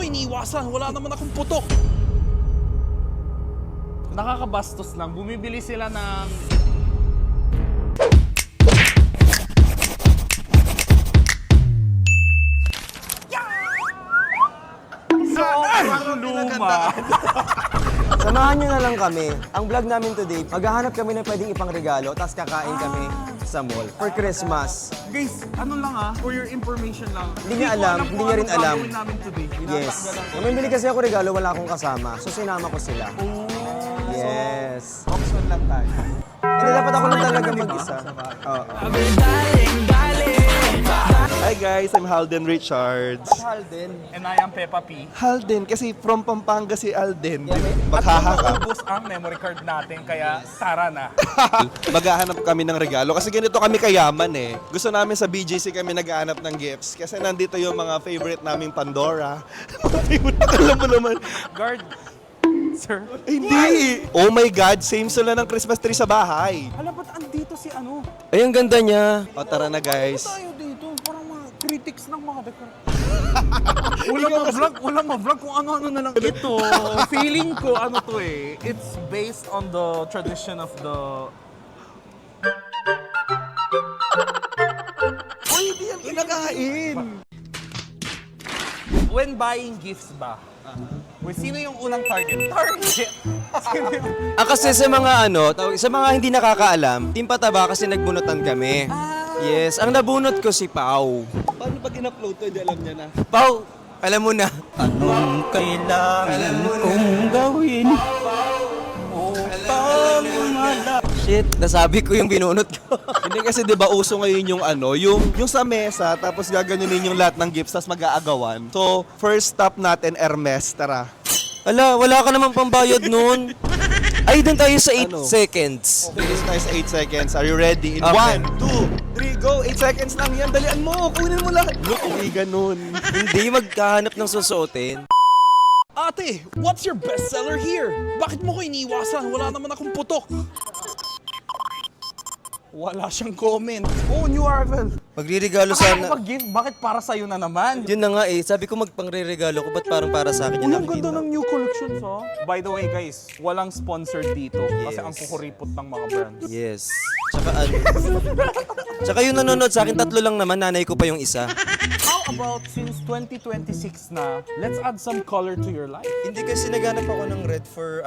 iniiwasan. Wala naman akong putok. Nakakabastos lang. Bumibili sila ng... Sobrang luma. Samahan nyo na lang kami. Ang vlog namin today, maghahanap kami ng pwedeng ipang regalo, tapos kakain kami sa mall for Christmas. Guys, ano lang for your information lang. Hindi niya alam, hindi niya rin alam. Gagawin namin today. Yes. Mamimili kasi ako regalo, wala akong kasama. So sinama ko sila. Yes. Option lang tayo. Hindi dapat ako lang talaga mag-isa. Oo. Hi guys, I'm Halden Richards. Halden. And I am Peppa P. Halden, kasi from Pampanga si Alden. At Maghaha ka. ubos ang memory card natin, kaya tara na. Maghahanap kami ng regalo kasi ganito kami kayaman eh. Gusto namin sa BGC kami naghahanap ng gifts kasi nandito yung mga favorite naming Pandora. Alam mo naman. Guard, sir. Hindi! Oh my God, same sila ng Christmas tree sa bahay. Alam, ba't andito si ano? Ay, ang ganda niya. O tara na guys. Tayo dito, parang mga critics ng mga dekor. Walang ma-vlog kung ano-ano na lang. Ito, feeling ko ano to eh. It's based on the tradition of the... Ay, hindi yan kinakain. When buying gifts ba? Sino yung unang target? Target! Sino yung... Kasi sa mga sa mga hindi nakakaalam, Team Pataba kasi nagbunutan kami. Yes, ang nabunot ko si Pau. Paano pag in-upload to, hindi alam niya na. Pau, alam mo na. Anong kailangan kong gawin? Shit, nasabi ko yung binunot ko. Hindi kasi 'di ba uso ngayon yung yung sa mesa tapos gaganunin yung lahat ng gifts tapos mag-aagawan. So, first stop natin Hermes, tara. Ala, wala ka naman pambayad nun. Ay, doon tayo sa 8 Ano? seconds. Finish tayo sa 8 seconds. Are you ready? In Okay. 1, 2, 3, go! 8 seconds lang yan. Dalian mo! Kunin mo lahat. Look, hindi ganun. Hindi magkahanap ng susuotin. Ate, what's your bestseller here? Bakit mo ko iniiwasan? Wala naman akong putok. Wala siyang comment. Oh, new arrival. Magriregalo Akala ko sana. mag-gift, bakit para sa'yo na naman? Yun na nga eh, sabi ko magpangre-regalo ko, ba't parang para sa akin Uy, yung ang ganda nakikita? ng new collections, ha? By the way, guys, walang sponsored dito. Kasi ang kukuripot ng mga brands. Yes. Tsaka ano? Tsaka yung nanonood sa akin, 3 lang naman, nanay ko pa yung isa. How about since 2026 na, let's add some color to your life? Hindi kasi naghanap ako ng red for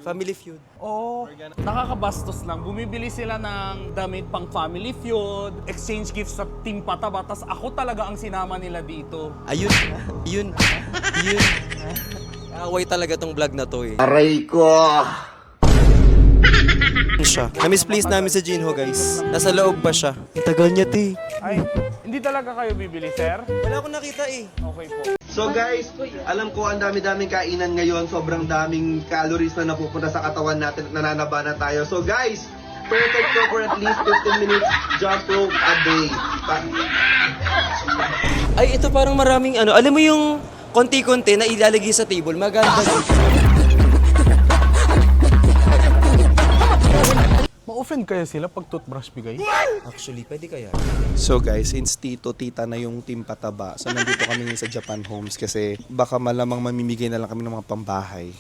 Family Feud. Oh, nakakabastos lang. Bumibili sila ng damit pang Family Feud, exchange gifts sa Team Pataba, tas ako talaga ang sinama nila dito. Ayun. Away talaga tong vlog na to eh. Aray ko! Siya. Na-misplace namin sa Jinho guys. Nasa loob pa siya. Ang tagal niya ti. Ay, hindi talaga kayo bibili, sir? Wala akong nakita eh. Okay po. So guys, alam ko ang dami-daming kainan ngayon. Sobrang daming calories na napupunta sa katawan natin at nananaba na tayo. So guys, perfect to for at least 15 minutes jog rope a day. Ay, ito parang maraming alam mo yung konti-konti na ilalagay sa table, maganda. Ma-offend kaya sila pag toothbrush bigay? Actually, pwede kaya. So guys, since tito, tita na yung Team Pataba, so nandito kami sa Japan Homes kasi baka malamang mamimigay na lang kami ng mga pambahay.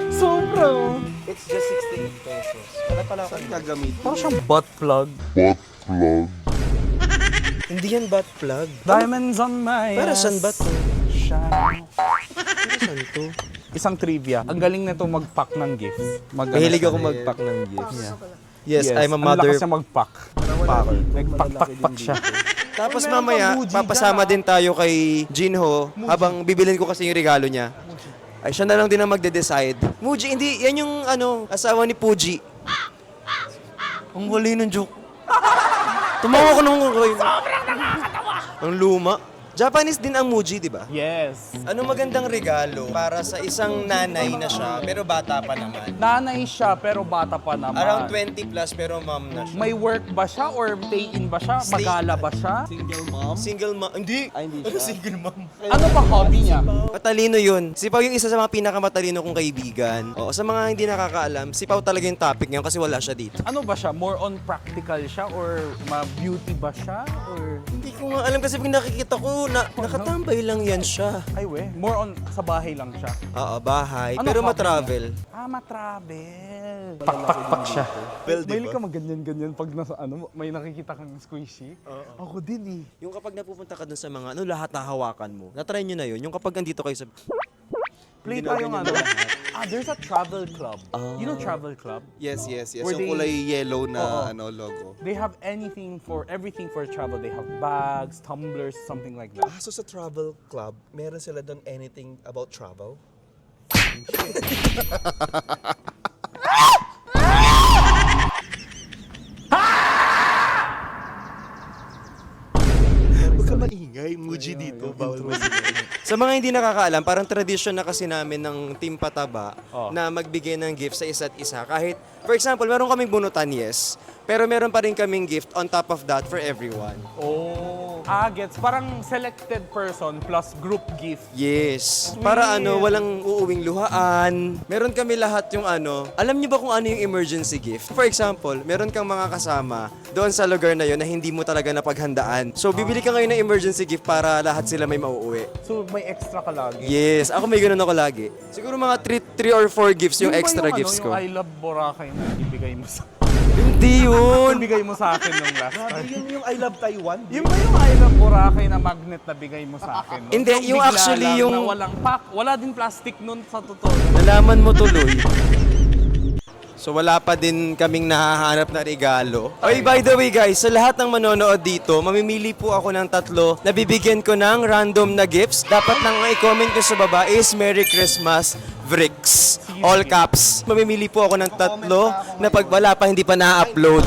Sobra! It's just 68 pesos. Wala pala ako. Saan gagamitin? Parang siyang butt plug. Hindi yan butt plug. Diamonds on my Para ass. saan ba to? Shine. Para saan to? Isang trivia. Ang galing nito mag-pack ng gifts. Mahilig ako mag-pack ng gifts. Yes, I'm a Ang mother lakas niya mag-pack. packer. Nag-pack siya. Tapos Meron mamaya, pang Muji papasama dyan, din tayo kay Jinho habang bibilin ko kasi yung regalo niya. Ay, siya na lang din ang magde-decide. Muji, hindi. Yan yung asawa ni Puji. Ang wali ng joke. Tumawa ko nung sobrang nakakatawa. Ang luma. Japanese din ang Muji, di ba? Yes. Anong magandang regalo para sa isang nanay na siya pero bata pa naman? Nanay siya pero bata pa naman. Around 20 plus pero mom na siya. May work ba siya or stay-in ba siya? Stay- Magala ba siya? Single mom? Hindi. hindi Ano siya. single mom? Ano ba hobby niya? Matalino yun. Si Pao yung isa sa mga pinakamatalino kong kaibigan. O, sa mga hindi nakakaalam, si Pao talaga yung topic ngayon kasi wala siya dito. Ano ba siya? More on practical siya or ma-beauty ba siya? Or Hindi ko nga alam kasi pag nakikita ko, nakatambay lang yan siya. Ay we, more on sa bahay lang siya. Oo, bahay. Ano pero hobby ma-travel. Ma-travel. Pak siya. Well, di Mahilig ba? ka magganyan-ganyan pag nasa may nakikita kang squishy. Ako din eh. Yung kapag napupunta ka dun sa mga lahat hahawakan mo. Na-try nyo na yun. Yung kapag andito kayo sa... Play Hindi na tayo ganyan ano. lahat. There's a travel club. You know travel club? Yes. Where Yung they- kulay yellow na Oo. logo. They have everything for travel. They have bags, tumblers, something like that. So sa travel club, meron sila doon anything about travel? Huwag ka maingay, Muji dito. Bawal mo. Sa mga hindi nakakaalam, parang tradition na kasi namin ng Team Pataba na magbigay ng gift sa isa't isa. Kahit, for example, meron kaming bunutan, yes. Pero meron pa rin kaming gift on top of that for everyone. Oh. Gets. Parang selected person plus group gift. Yes. Para walang uuwing luhaan. Meron kami lahat yung alam niyo ba kung ano yung emergency gift? For example, meron kang mga kasama doon sa lugar na yon na hindi mo talaga napaghandaan. So, bibili ka ngayon ng emergency gift para lahat sila may mauuwi. So, may extra ka lagi. Yes, ako may ganun ako lagi. Siguro mga 3 or 4 gifts yung Yun ba extra gifts yung ko. I love Boracay na ibigay mo sa Hindi yun! ibigay mo sa akin nung last time. Yun yung I Love Taiwan? Yung ba yung I love Boracay na magnet na bigay mo sa akin? No? Hindi, yung bigla actually lang yung- Na walang pack. Wala din plastic nun sa totoo. Nalaman mo tuloy. So wala pa din kaming nahahanap na regalo. Oy, by the way guys, sa lahat ng manonood dito, mamimili po ako ng 3 na bibigyan ko ng random na gifts. Dapat lang i-comment nyo sa baba is Merry Christmas, Vrix. All caps. Mamimili po ako ng 3 na pag wala pa, hindi pa na-upload.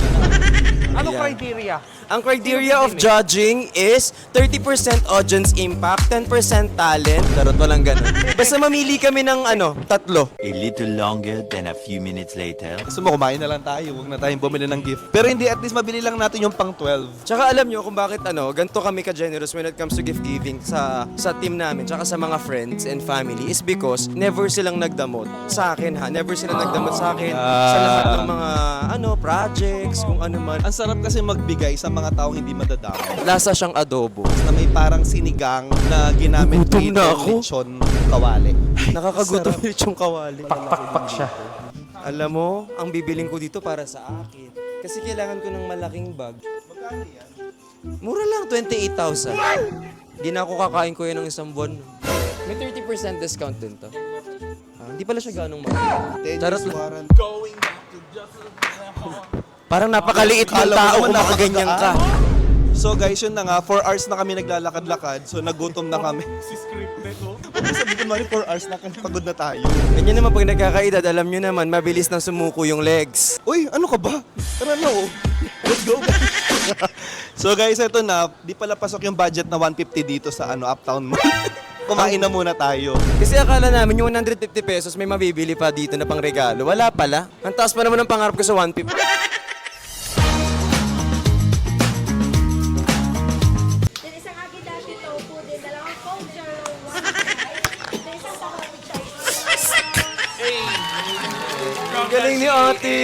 Ano Yeah. criteria? Ang criteria of judging is 30% audience impact, 10% talent. Darot walang ganun. Basta mamili kami ng 3. A little longer than a few minutes later. Gusto mo, kumain na lang tayo. Huwag na tayong bumili ng gift. Pero hindi, at least mabili lang natin yung pang 12. Tsaka alam nyo kung bakit ganito kami ka-generous when it comes to gift giving sa team namin, tsaka sa mga friends and family is because never silang nagdamot. Sa akin never silang nagdamot sa akin. Sa lahat ng mga projects, kung ano man. Ang sarap kasi magbigay sa mga taong hindi madadamay. Lasa siyang adobo. Na may parang sinigang na ginamit Gutom na ako. lechon kawali. Nakakagutom yung kawali. Pak siya. Alam mo, ang bibiling ko dito para sa akin. Kasi kailangan ko ng malaking bag. Mura lang, 28,000. Hindi na ako kakain ko yan ng isang buwan. May 30% discount din to. Hindi pala siya ganong mahal. Charot lang. Warrant. Parang napakaliit ng Kala mo tao naman kung makaganyan ka. So guys, yun na nga. 4 hours na kami naglalakad-lakad. So nagutom na kami. Si scripted oh. Sabi ko naman, 4 hours na kami. Pagod na tayo. Ganyan naman pag nagkakaedad, alam nyo naman, mabilis nang sumuko yung legs. Uy, ano ka ba? Tara na oh. Let's go guys. So guys, ito na. Di pala pasok yung budget na 150 dito sa Uptown Mall. Kumain na muna tayo. Kasi akala namin yung 150 pesos may mabibili pa dito na pang regalo. Wala pala. Ang taas pa naman ng pangarap ko sa 150. Then isang akin-daki tofu din, dalawang Coke Zero, one Sprite, then isang Coke Ang galing ni ate.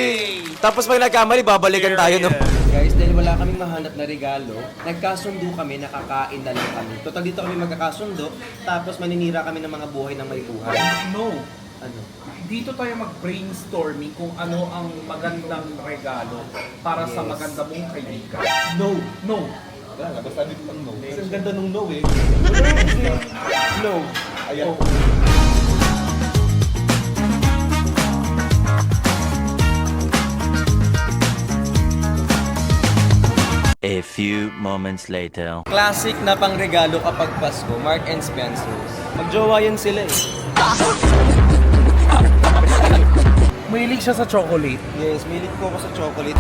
Tapos pag nagkamali, babalikan tayo, no? Guys, dahil wala kaming mahanap na regalo, nagkasundo kami, nakakain na lang kami. Total dito kami magkakasundo, tapos maninira kami ng mga buhay ng may buhay. No. Ano? Dito tayo mag-brainstorming kung ano ang magandang regalo para sa maganda mong kaibigan. No. No. Wala, basta dito pang no. Kasi ang ganda nung no eh. No. Ayan. A few moments later. Classic na pang regalo kapag Pasko, Mark and Spencer's. Magjowa yan sila eh. Mahilig siya sa chocolate. Yes, milit po ako sa chocolate.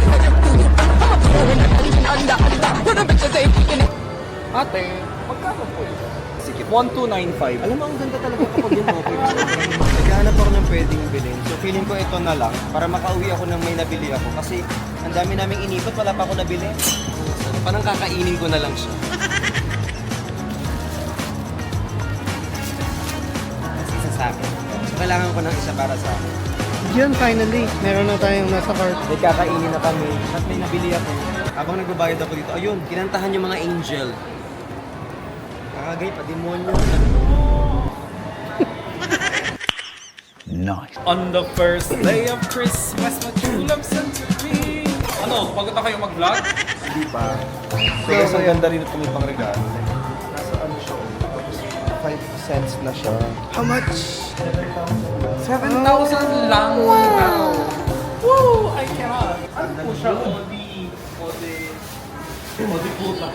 Ate, magkano po yun? Sige, 1295. Alam mo, ang ganda talaga kapag yung okay. Naghahanap ako ng pwedeng bilhin. So feeling ko ito na lang para makauwi ako ng may nabili ako. Kasi ang dami naming inipot, wala pa ako nabili. Parang kakainin ko na lang siya. Tapos isa sa akin. So kailangan ko ng isa para sa akin. Yun, finally. Meron na tayong nasa cart. May kakainin na kami. At may nabili ako. Habang nagbabayad ako dito, ayun, kinantahan yung mga angel. Nakagay pa, demonyo. Nice. On the first day of Christmas, my true love sent to me. Ano, pagod na kayo mag-vlog? Hindi pa. So guys, ang ganda rin ito may pang regalo. Nasa ano siya? 5 cents na siya. How much? 7,000 lang. Wow! Woo! I cannot. Ano po siya? Odi puta.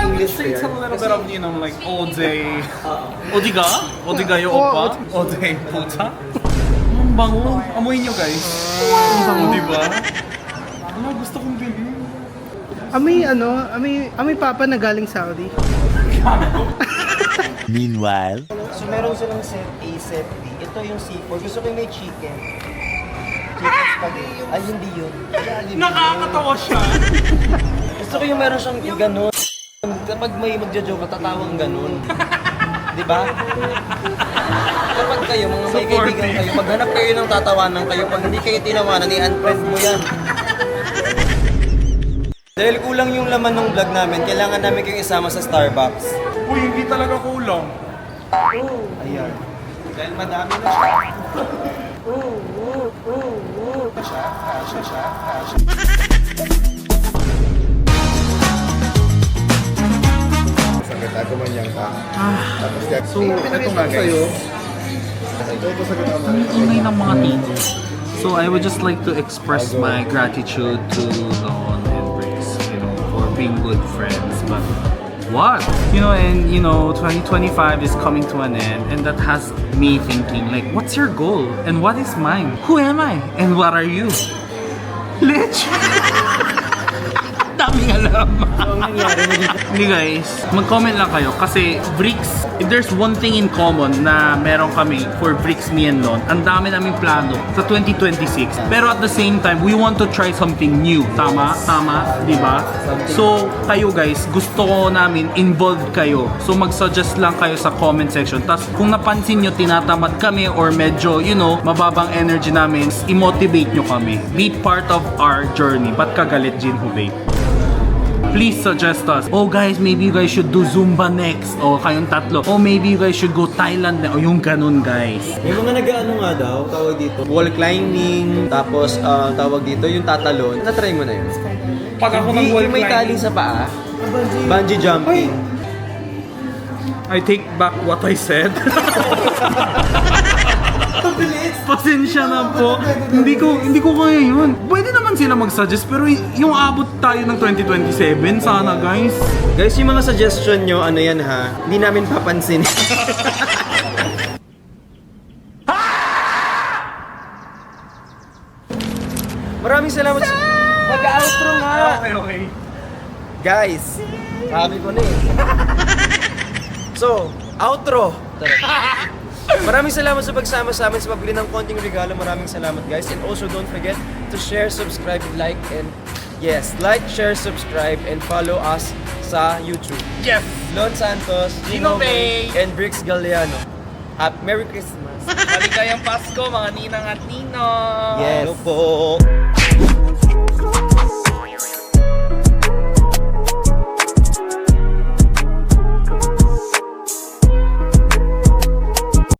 English it's a little bit of, you know, like Ode. Odiga? Odiga yung opa? Ode puta? Ang bango. Amoy nyo guys. Ang bango, diba? Ano, gusto kong bilhin. Amoy papa na galing Saudi. Meanwhile, So meron silang set A, set B. Ito yung seafood. Gusto ko yung may chicken. Chicken spaghetti. Ay, hindi yun. Nakakatawa siya. Gusto ko yung meron siyang ganun. Kapag may magja-joke, tatawang ganun. Di ba? Kapag kayo, mga may kaibigan kayo, maghanap kayo ng tatawanan kayo. Pag hindi kayo tinawanan, i-unfriend mo yan. Dahil kulang yung laman ng vlog namin, kailangan namin kayong isama sa Starbucks. Uy, hindi talaga kulang. Ayan. Dahil madami na siya. So, ito nga guys. Ang ingay ng mga tito. So, I would just like to express my gratitude to Don and Briggs, you know, for being good friends. But what? You know, and you know, 2025 is coming to an end, and that has me thinking, like, what's your goal? And what is mine? Who am I? And what are you? Lich! Daming alam. Hindi guys, mag-comment lang kayo kasi Bricks, if there's one thing in common na meron kami for Bricks, me and Lon, ang dami naming plano sa 2026. Pero at the same time, we want to try something new. Tama? Tama? Di ba? So, kayo guys, gusto ko namin involved kayo. So, mag-suggest lang kayo sa comment section. Tapos, kung napansin nyo, tinatamad kami or medyo, you know, mababang energy namin, i-motivate nyo kami. Be part of our journey. Ba't kagalit, Jinho Babe? Please suggest us. Oh guys, maybe you guys should do Zumba next. O kayong tatlo. Oh maybe you guys should go Thailand na. O yung ganun guys. May mga nag-ano nga daw, tawag dito, wall climbing, tapos tawag dito, yung tatalon. Na-try mo na yun? Pag ako Hindi, yung may tali sa paa. Bungee jumping. I take back what I said. Pasensya na po. Hindi ko kaya yun. Pwede naman sila mag-suggest pero yung abot tayo ng 2027 sana guys. Guys, yung mga suggestion nyo, ano yan ha, hindi namin papansin. Maraming salamat sa... Mag-outro nga! Okay. Guys, sabi ko na eh. So, outro! Maraming salamat sa pagsama sa amin sa pagbili ng konting regalo. Maraming salamat guys. And also don't forget to share, subscribe, like, and yes, like, share, subscribe, and follow us sa YouTube. Yes! Lon Santos, Gino Bay, and Bricks Galliano. Merry Christmas! Maligayang Pasko mga ninang at ninong! Yes! Hello po!